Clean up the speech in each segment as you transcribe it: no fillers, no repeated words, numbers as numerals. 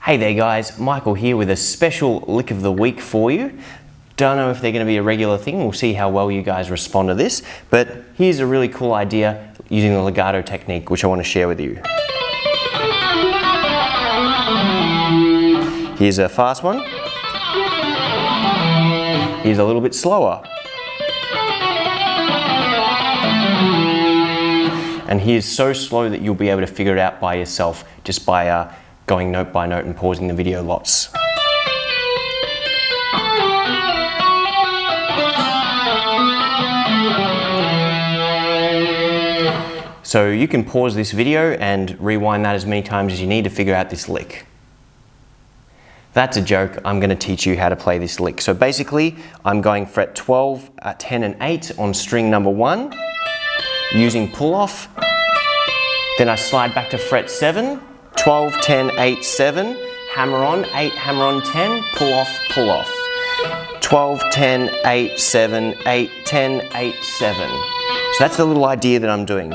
Hey there guys, Michael here with a special lick of the week for you. Don't know if they're going to be a regular thing, we'll see how well you guys respond to this, but here's a really cool idea using the legato technique which I want to share with you. Here's a fast one. Here's a little bit slower. And here's so slow that you'll be able to figure it out by yourself just by going note by note and pausing the video lots. So you can pause this video and rewind that as many times as you need to figure out this lick. That's a joke, I'm going to teach you how to play this lick. So basically, I'm going fret 12, 10 and 8 on string number 1, using pull off. Then I slide back to fret 7, 12, 10, 8, 7, hammer on, 8, hammer on, 10, pull off, pull off. 12, 10, 8, 7, 8, 10, 8, 7. So that's the little idea that I'm doing.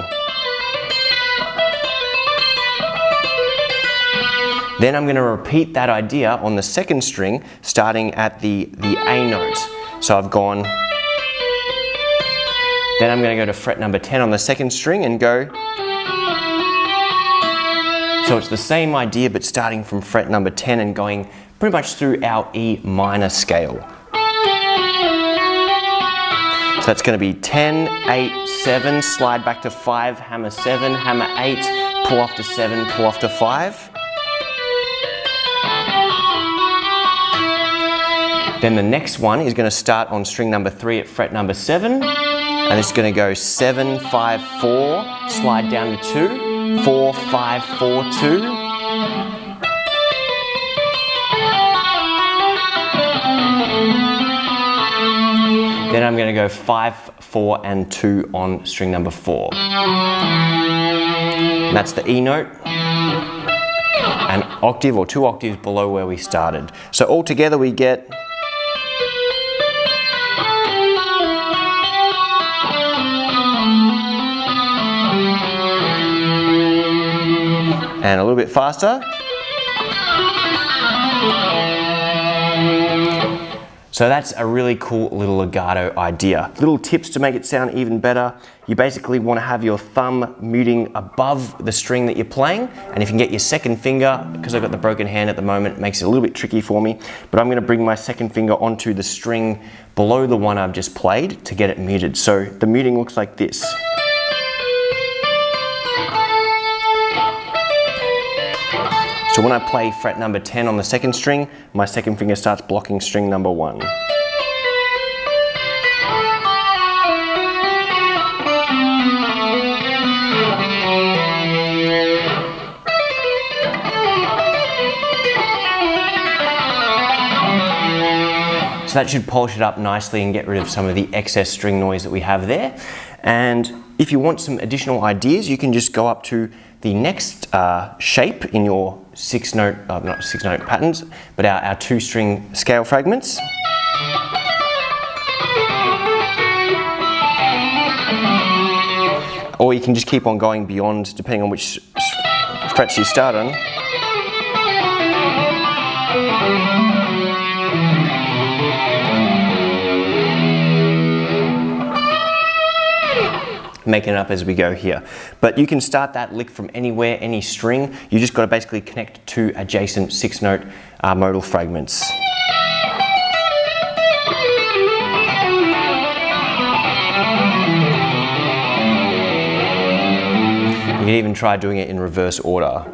Then I'm going to repeat that idea on the second string, starting at the A note. So I've gone, then I'm going to go to fret number 10 on the second string and go. So it's the same idea but starting from fret number 10 and going pretty much through our E minor scale. So that's going to be 10, 8, 7, slide back to 5, hammer 7, hammer 8, pull off to 7, pull off to 5. Then the next one is going to start on string number 3 at fret number 7, and it's going to go 7, 5, 4, slide down to 2. 4, 5, 4, 2. Then I'm going to go 5, 4 and 2 on string number 4. And that's the E note, an octave or 2 octaves below where we started. So altogether we get and a little bit faster. So that's a really cool little legato idea. Little tips to make it sound even better. You basically want to have your thumb muting above the string that you're playing, and if you can get your second finger, because I've got the broken hand at the moment, it makes it a little bit tricky for me, but I'm going to bring my second finger onto the string below the one I've just played to get it muted. So the muting looks like this. So when I play fret number 10 on the second string, my second finger starts blocking string number 1. So that should polish it up nicely and get rid of some of the excess string noise that we have there. And if you want some additional ideas, you can just go up to the next shape in your not 6 note patterns, but our 2-string scale fragments. Or you can just keep on going beyond, depending on which frets you start on. Making it up as we go here. But you can start that lick from anywhere, any string. You just got to basically connect to adjacent 6-note modal fragments. You can even try doing it in reverse order.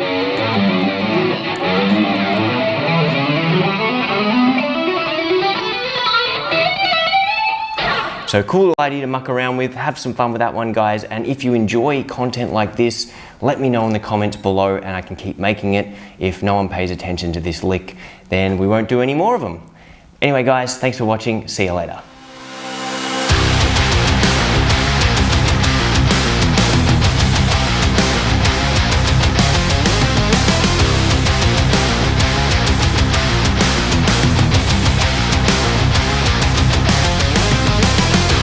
So cool idea to muck around with, have some fun with that one guys, and if you enjoy content like this, let me know in the comments below and I can keep making it. If no one pays attention to this lick, then we won't do any more of them. Anyway guys, thanks for watching, see you later.